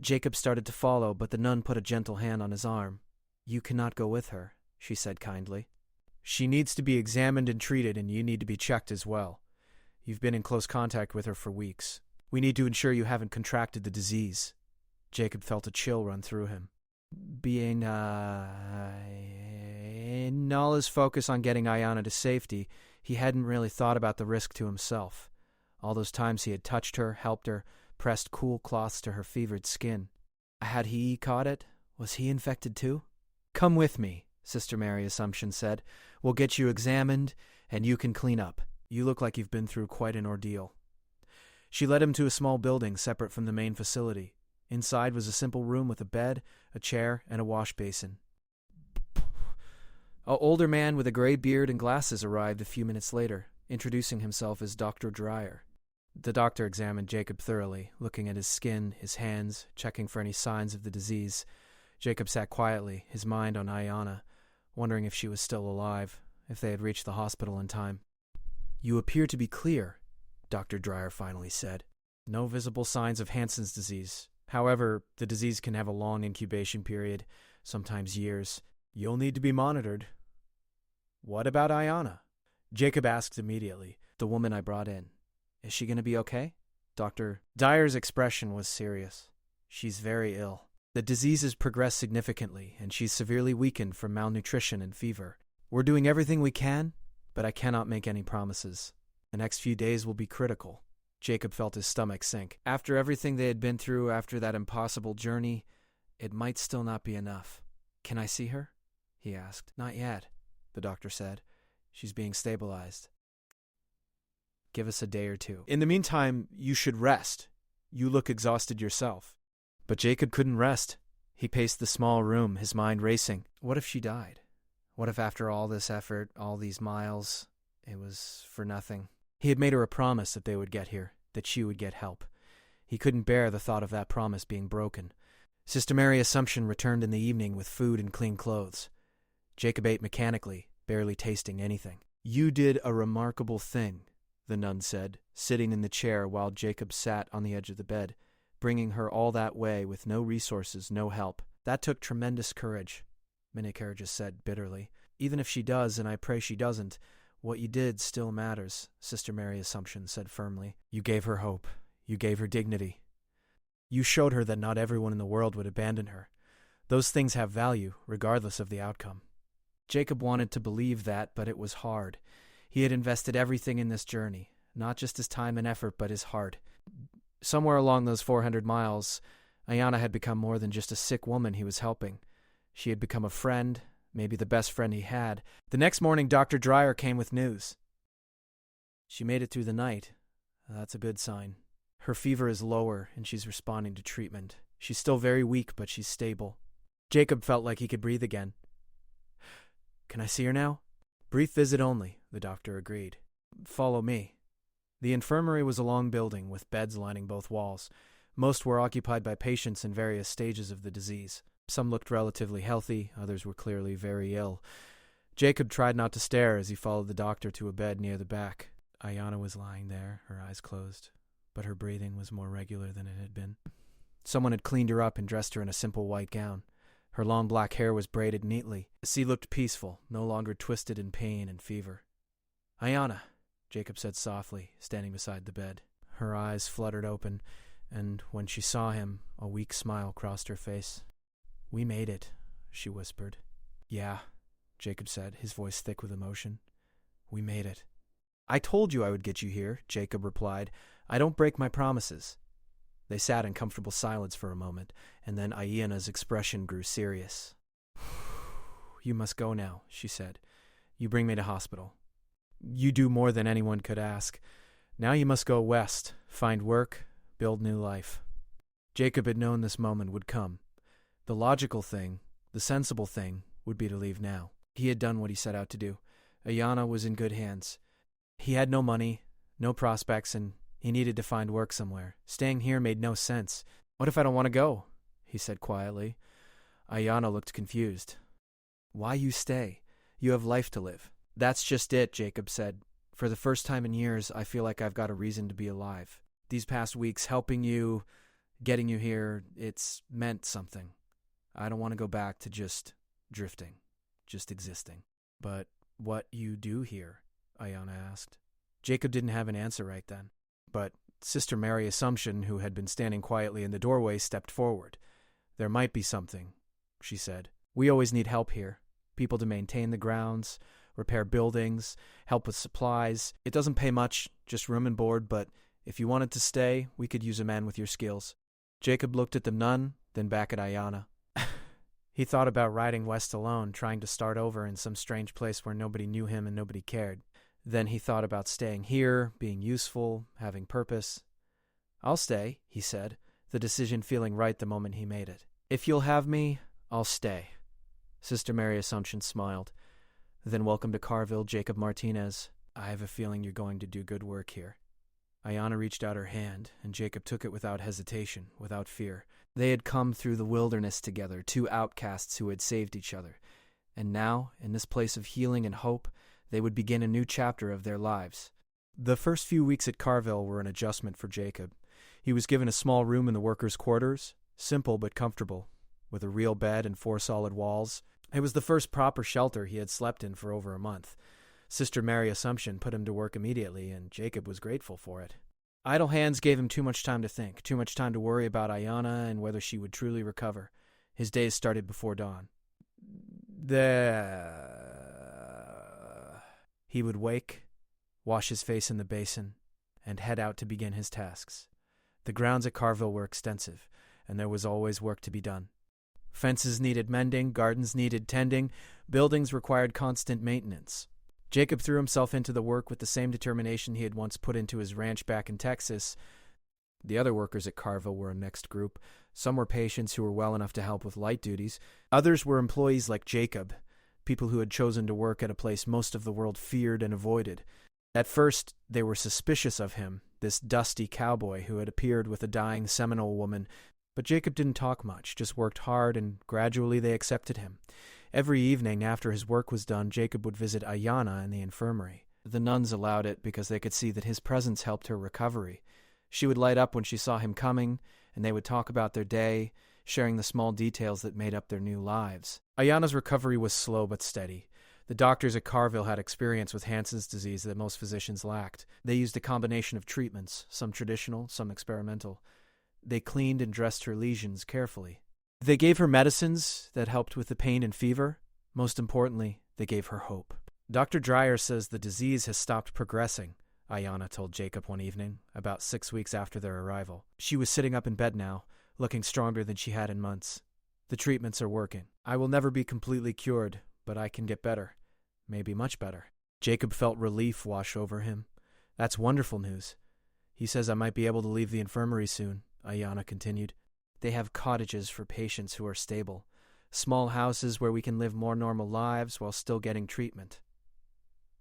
Jacob started to follow, but the nun put a gentle hand on his arm. You cannot go with her, she said kindly. She needs to be examined and treated, and you need to be checked as well. You've been in close contact with her for weeks. We need to ensure you haven't contracted the disease. Jacob felt a chill run through him. Being in all his focus on getting Ayanna to safety, he hadn't really thought about the risk to himself. All those times he had touched her, helped her, pressed cool cloths to her fevered skin. Had he caught it? Was he infected too? Come with me, Sister Mary Assumption said. We'll get you examined, and you can clean up. You look like you've been through quite an ordeal. She led him to a small building separate from the main facility. Inside was a simple room with a bed, a chair, and a wash basin. An older man with a gray beard and glasses arrived a few minutes later, introducing himself as Dr. Dreyer. The doctor examined Jacob thoroughly, looking at his skin, his hands, checking for any signs of the disease. Jacob sat quietly, his mind on Ayanna, wondering if she was still alive, if they had reached the hospital in time. You appear to be clear, Dr. Dreyer finally said. No visible signs of Hansen's disease. However, the disease can have a long incubation period, sometimes years. You'll need to be monitored. What about Ayanna? Jacob asked immediately. The woman I brought in. Is she going to be okay? Dr. Dyer's expression was serious. She's very ill. The disease has progressed significantly, and she's severely weakened from malnutrition and fever. We're doing everything we can, but I cannot make any promises. The next few days will be critical. Jacob felt his stomach sink. After everything they had been through, after that impossible journey, it might still not be enough. Can I see her? He asked. Not yet, the doctor said. She's being stabilized. Give us a day or two. In the meantime, you should rest. You look exhausted yourself. But Jacob couldn't rest. He paced the small room, his mind racing. What if she died? What if after all this effort, all these miles, it was for nothing? He had made her a promise that they would get here, that she would get help. He couldn't bear the thought of that promise being broken. Sister Mary Assumption returned in the evening with food and clean clothes. Jacob ate mechanically, barely tasting anything. "You did a remarkable thing," the nun said, sitting in the chair while Jacob sat on the edge of the bed, bringing her all that way with no resources, no help. "That took tremendous courage," Minicarriage said bitterly. "Even if she does, and I pray she doesn't, what you did still matters," Sister Mary Assumption said firmly. "You gave her hope. You gave her dignity. You showed her that not everyone in the world would abandon her. Those things have value, regardless of the outcome." Jacob wanted to believe that, but it was hard. He had invested everything in this journey, not just his time and effort, but his heart. Somewhere along those 400 miles, Ayanna had become more than just a sick woman he was helping. She had become a friend, maybe the best friend he had. The next morning, Dr. Dreyer came with news. "She made it through the night. That's a good sign. Her fever is lower, and she's responding to treatment. She's still very weak, but she's stable." Jacob felt like he could breathe again. "Can I see her now?" "Brief visit only," the doctor agreed. "Follow me." The infirmary was a long building with beds lining both walls. Most were occupied by patients in various stages of the disease. Some looked relatively healthy, others were clearly very ill. Jacob tried not to stare as he followed the doctor to a bed near the back. Ayanna was lying there, her eyes closed, but her breathing was more regular than it had been. Someone had cleaned her up and dressed her in a simple white gown. Her long black hair was braided neatly. She looked peaceful, no longer twisted in pain and fever. "Ayanna," Jacob said softly, standing beside the bed. Her eyes fluttered open, and when she saw him, a weak smile crossed her face. "We made it," she whispered. "Yeah," Jacob said, his voice thick with emotion. "We made it." "I told you I would get you here," Jacob replied. "I don't break my promises." They sat in comfortable silence for a moment, and then Ayanna's expression grew serious. "You must go now," she said. "You bring me to hospital. You do more than anyone could ask. Now you must go west, find work, build new life." Jacob had known this moment would come. The logical thing, the sensible thing, would be to leave now. He had done what he set out to do. Ayanna was in good hands. He had no money, no prospects, and he needed to find work somewhere. Staying here made no sense. "What if I don't want to go?" he said quietly. Ayanna looked confused. "Why you stay? You have life to live." "That's just it," Jacob said. "For the first time in years, I feel like I've got a reason to be alive. These past weeks, helping you, getting you here, it's meant something. I don't want to go back to just drifting, just existing." "But what you do here?" Ayanna asked. Jacob didn't have an answer right then. But Sister Mary Assumption, who had been standing quietly in the doorway, stepped forward. "There might be something," she said. "We always need help here. People to maintain the grounds, repair buildings, help with supplies. It doesn't pay much, just room and board, but if you wanted to stay, we could use a man with your skills." Jacob looked at the nun, then back at Ayanna. He thought about riding west alone, trying to start over in some strange place where nobody knew him and nobody cared. Then he thought about staying here, being useful, having purpose. "I'll stay," he said, the decision feeling right the moment he made it. "If you'll have me, I'll stay." Sister Mary Assumption smiled. "Then welcome to Carville, Jacob Martinez. I have a feeling you're going to do good work here." Ayanna reached out her hand, and Jacob took it without hesitation, without fear. They had come through the wilderness together, two outcasts who had saved each other. And now, in this place of healing and hope, they would begin a new chapter of their lives. The first few weeks at Carville were an adjustment for Jacob. He was given a small room in the workers' quarters, simple but comfortable, with a real bed and 4 solid walls. It was the first proper shelter he had slept in for over a month. Sister Mary Assumption put him to work immediately, and Jacob was grateful for it. Idle hands gave him too much time to think, too much time to worry about Ayanna and whether she would truly recover. His days started before dawn. He would wake, wash his face in the basin, and head out to begin his tasks. The grounds at Carville were extensive, and there was always work to be done. Fences needed mending, gardens needed tending, buildings required constant maintenance. Jacob threw himself into the work with the same determination he had once put into his ranch back in Texas. The other workers at Carville were a mixed group. Some were patients who were well enough to help with light duties. Others were employees like Jacob, people who had chosen to work at a place most of the world feared and avoided. At first, they were suspicious of him, this dusty cowboy who had appeared with a dying Seminole woman, but Jacob didn't talk much, just worked hard, and gradually they accepted him. Every evening after his work was done, Jacob would visit Ayana in the infirmary. The nuns allowed it because they could see that his presence helped her recovery. She would light up when she saw him coming, and they would talk about their day, sharing the small details that made up their new lives. Ayana's recovery was slow but steady. The doctors at Carville had experience with Hansen's disease that most physicians lacked. They used a combination of treatments, some traditional, some experimental. They cleaned and dressed her lesions carefully. They gave her medicines that helped with the pain and fever. Most importantly, they gave her hope. Dr. Dreyer says the disease has stopped progressing, Ayana told Jacob one evening, about 6 weeks after their arrival. She was sitting up in bed now, looking stronger than she had in months. The treatments are working. I will never be completely cured, but I can get better. Maybe much better. Jacob felt relief wash over him. That's wonderful news. He says I might be able to leave the infirmary soon, Ayana continued. They have cottages for patients who are stable. Small houses where we can live more normal lives while still getting treatment.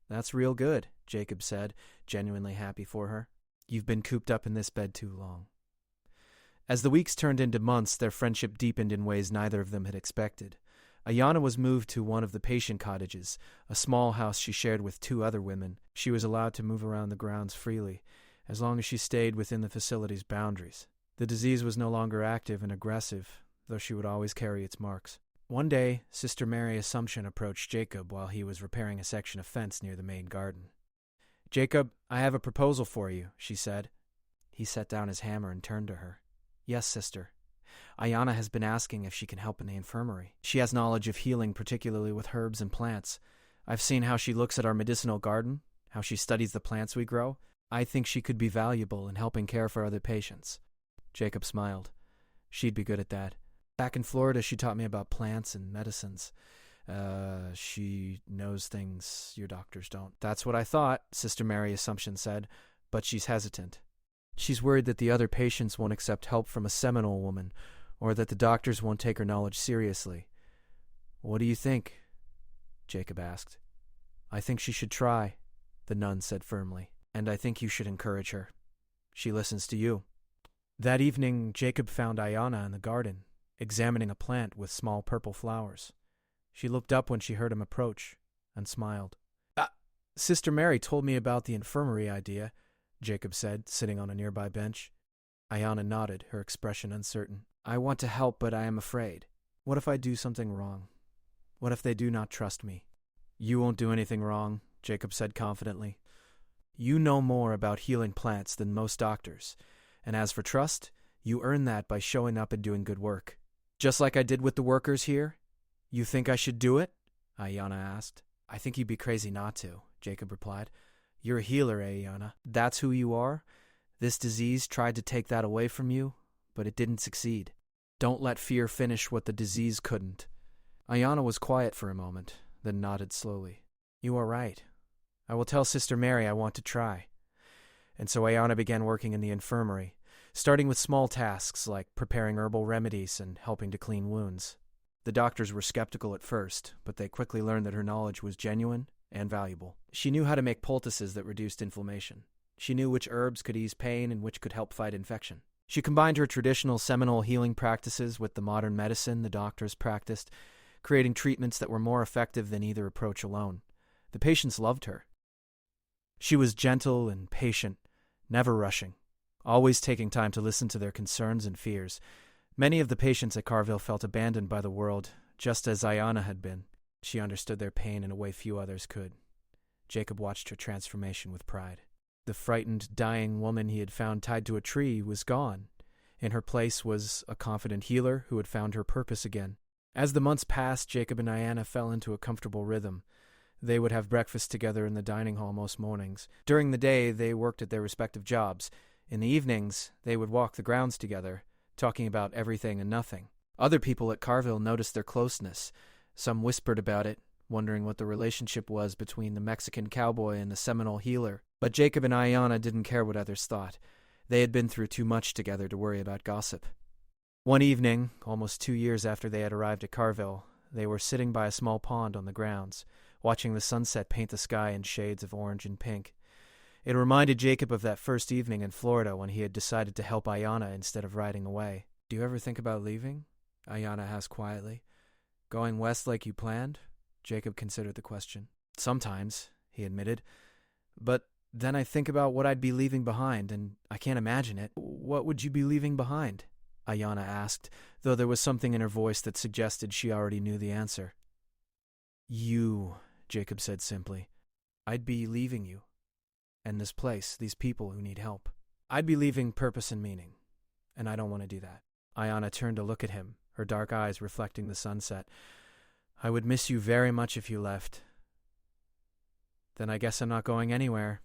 That's real good, Jacob said, genuinely happy for her. You've been cooped up in this bed too long. As the weeks turned into months, their friendship deepened in ways neither of them had expected. Ayana was moved to one of the patient cottages, a small house she shared with 2 other women. She was allowed to move around the grounds freely, as long as she stayed within the facility's boundaries. The disease was no longer active and aggressive, though she would always carry its marks. One day, Sister Mary Assumption approached Jacob while he was repairing a section of fence near the main garden. Jacob, I have a proposal for you, she said. He set down his hammer and turned to her. Yes, sister. Ayana has been asking if she can help in the infirmary. She has knowledge of healing, particularly with herbs and plants. I've seen how she looks at our medicinal garden, how she studies the plants we grow. I think she could be valuable in helping care for other patients. Jacob smiled. She'd be good at that. Back in Florida, she taught me about plants and medicines. She knows things your doctors don't. That's what I thought, Sister Mary Assumption said, but she's hesitant. She's worried that the other patients won't accept help from a Seminole woman, or that the doctors won't take her knowledge seriously. What do you think? Jacob asked. I think she should try, the nun said firmly, and I think you should encourage her. She listens to you. That evening, Jacob found Ayana in the garden, examining a plant with small purple flowers. She looked up when she heard him approach, and smiled. Sister Mary told me about the infirmary idea, Jacob said, sitting on a nearby bench. Ayana nodded, her expression uncertain. I want to help, but I am afraid. What if I do something wrong? What if they do not trust me? You won't do anything wrong, Jacob said confidently. You know more about healing plants than most doctors, and as for trust, you earn that by showing up and doing good work. Just like I did with the workers here? You think I should do it? Ayana asked. I think you'd be crazy not to, Jacob replied. You're a healer, Ayana. That's who you are? This disease tried to take that away from you, but it didn't succeed. Don't let fear finish what the disease couldn't. Ayana was quiet for a moment, then nodded slowly. You are right. I will tell Sister Mary I want to try. And so Ayana began working in the infirmary, starting with small tasks like preparing herbal remedies and helping to clean wounds. The doctors were skeptical at first, but they quickly learned that her knowledge was genuine and valuable. She knew how to make poultices that reduced inflammation. She knew which herbs could ease pain and which could help fight infection. She combined her traditional Seminole healing practices with the modern medicine the doctors practiced, creating treatments that were more effective than either approach alone. The patients loved her. She was gentle and patient, never rushing, always taking time to listen to their concerns and fears. Many of the patients at Carville felt abandoned by the world, just as Ayana had been. She understood their pain in a way few others could. Jacob watched her transformation with pride. The frightened, dying woman he had found tied to a tree was gone. In her place was a confident healer who had found her purpose again. As the months passed, Jacob and Ayana fell into a comfortable rhythm. They would have breakfast together in the dining hall most mornings. During the day, they worked at their respective jobs. In the evenings, they would walk the grounds together, talking about everything and nothing. Other people at Carville noticed their closeness. Some whispered about it, wondering what the relationship was between the Mexican cowboy and the Seminole healer. But Jacob and Ayana didn't care what others thought. They had been through too much together to worry about gossip. One evening, almost 2 years after they had arrived at Carville, they were sitting by a small pond on the grounds, watching the sunset paint the sky in shades of orange and pink. It reminded Jacob of that first evening in Florida when he had decided to help Ayanna instead of riding away. "Do you ever think about leaving?" Ayanna asked quietly. "Going west like you planned?" Jacob considered the question. "Sometimes," he admitted. "But then I think about what I'd be leaving behind, and I can't imagine it." "What would you be leaving behind?" Ayanna asked, though there was something in her voice that suggested she already knew the answer. "You," Jacob said simply. "I'd be leaving you. And this place, these people who need help. I'd be leaving purpose and meaning, and I don't want to do that." Ayanna turned to look at him, her dark eyes reflecting the sunset. "I would miss you very much if you left." "Then I guess I'm not going anywhere,"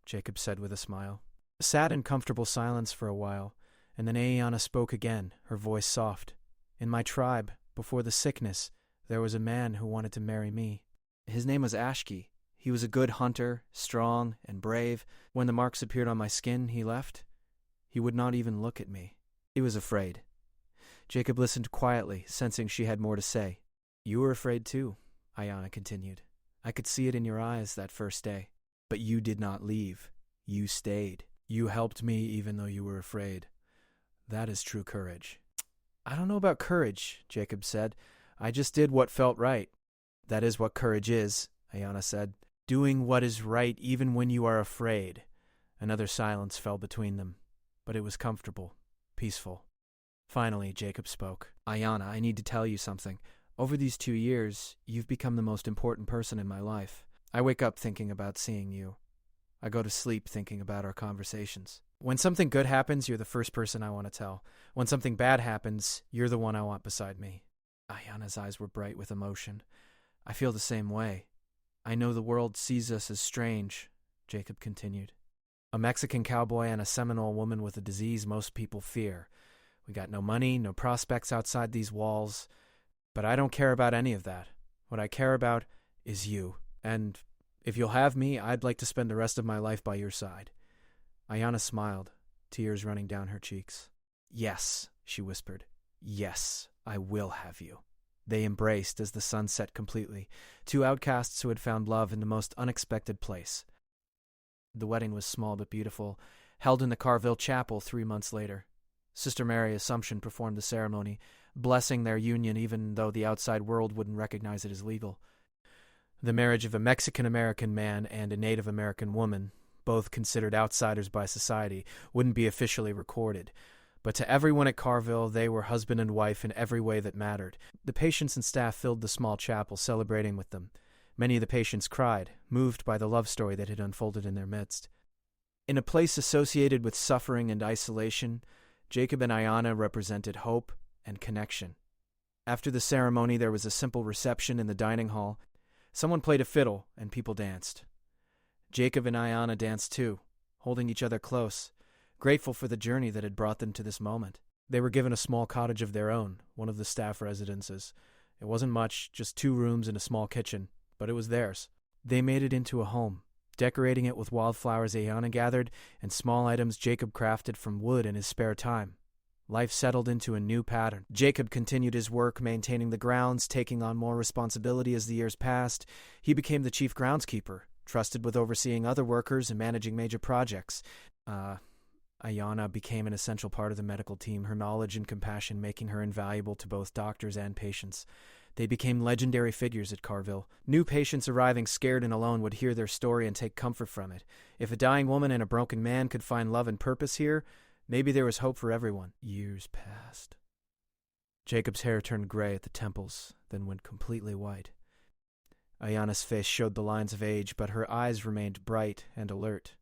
Jacob said with a smile. A sad and comfortable silence for a while, and then Ayanna spoke again, her voice soft. "In my tribe, before the sickness, there was a man who wanted to marry me. His name was Ashki. He was a good hunter, strong and brave. When the marks appeared on my skin, he left. He would not even look at me. He was afraid." Jacob listened quietly, sensing she had more to say. "You were afraid too," Ayanna continued. "I could see it in your eyes that first day. But you did not leave. You stayed. You helped me even though you were afraid. That is true courage." "I don't know about courage," Jacob said. "I just did what felt right." "That is what courage is," Ayanna said. "Doing what is right even when you are afraid." Another silence fell between them, but it was comfortable, peaceful. Finally, Jacob spoke. "Ayanna, I need to tell you something. Over these 2 years, you've become the most important person in my life. I wake up thinking about seeing you. I go to sleep thinking about our conversations. When something good happens, you're the first person I want to tell. When something bad happens, you're the one I want beside me." Ayanna's eyes were bright with emotion. "I feel the same way. I know the world sees us as strange," Jacob continued. "A Mexican cowboy and a Seminole woman with a disease most people fear. We got no money, no prospects outside these walls. But I don't care about any of that. What I care about is you. And if you'll have me, I'd like to spend the rest of my life by your side." Ayanna smiled, tears running down her cheeks. "Yes," she whispered. "Yes, I will have you." They embraced as the sun set completely, two outcasts who had found love in the most unexpected place. The wedding was small but beautiful, held in the Carville Chapel 3 months later. Sister Mary Assumption performed the ceremony, blessing their union even though the outside world wouldn't recognize it as legal. The marriage of a Mexican-American man and a Native American woman, both considered outsiders by society, wouldn't be officially recorded. But to everyone at Carville, they were husband and wife in every way that mattered. The patients and staff filled the small chapel, celebrating with them. Many of the patients cried, moved by the love story that had unfolded in their midst. In a place associated with suffering and isolation, Jacob and Ayanna represented hope and connection. After the ceremony, there was a simple reception in the dining hall. Someone played a fiddle, and people danced. Jacob and Ayanna danced too, holding each other close, grateful for the journey that had brought them to this moment. They were given a small cottage of their own, one of the staff residences. It wasn't much, just 2 rooms and a small kitchen, but it was theirs. They made it into a home, decorating it with wildflowers Ayanna gathered and small items Jacob crafted from wood in his spare time. Life settled into a new pattern. Jacob continued his work maintaining the grounds, taking on more responsibility as the years passed. He became the chief groundskeeper, trusted with overseeing other workers and managing major projects. Ayanna became an essential part of the medical team, her knowledge and compassion making her invaluable to both doctors and patients. They became legendary figures at Carville. New patients arriving scared and alone would hear their story and take comfort from it. If a dying woman and a broken man could find love and purpose here, maybe there was hope for everyone. Years passed. Jacob's hair turned gray at the temples, then went completely white. Ayanna's face showed the lines of age, but her eyes remained bright and alert.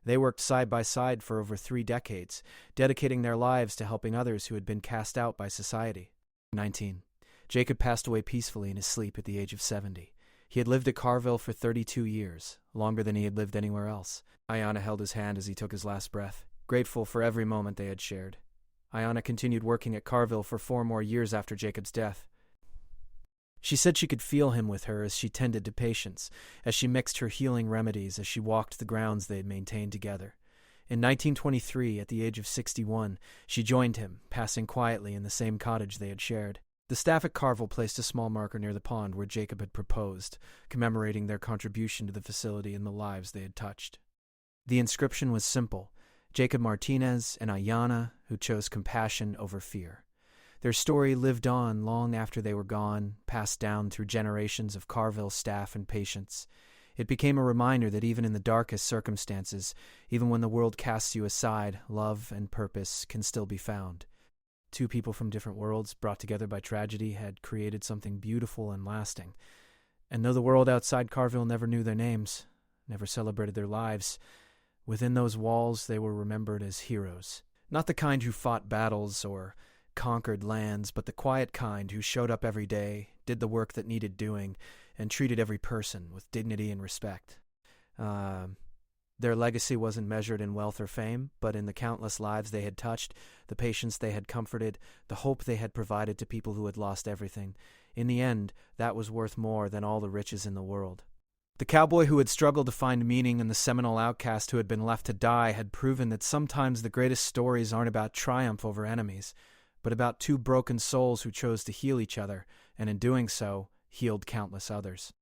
They worked side by side for over 3 decades, dedicating their lives to helping others who had been cast out by society. 19. Jacob passed away peacefully in his sleep at the age of 70. He had lived at Carville for 32 years, longer than he had lived anywhere else. Ayanna held his hand as he took his last breath, grateful for every moment they had shared. Ayanna continued working at Carville for 4 more years after Jacob's death. She said she could feel him with her as she tended to patients, as she mixed her healing remedies, as she walked the grounds they had maintained together. In 1923, at the age of 61, she joined him, passing quietly in the same cottage they had shared. The staff at Carville placed a small marker near the pond where Jacob had proposed, commemorating their contribution to the facility and the lives they had touched. The inscription was simple: Jacob Martinez and Ayanna, who chose compassion over fear. Their story lived on long after they were gone, passed down through generations of Carville staff and patients. It became a reminder that even in the darkest circumstances, even when the world casts you aside, love and purpose can still be found. Two people from different worlds, brought together by tragedy, had created something beautiful and lasting. And though the world outside Carville never knew their names, never celebrated their lives, within those walls they were remembered as heroes. Not the kind who fought battles or conquered lands, but the quiet kind who showed up every day, did the work that needed doing, and treated every person with dignity and respect. Their legacy wasn't measured in wealth or fame, but in the countless lives they had touched, the patients they had comforted, the hope they had provided to people who had lost everything. In the end, that was worth more than all the riches in the world. The cowboy who had struggled to find meaning and the Seminole Outcast who had been left to die had proven that sometimes the greatest stories aren't about triumph over enemies, but about two broken souls who chose to heal each other, and in doing so, healed countless others.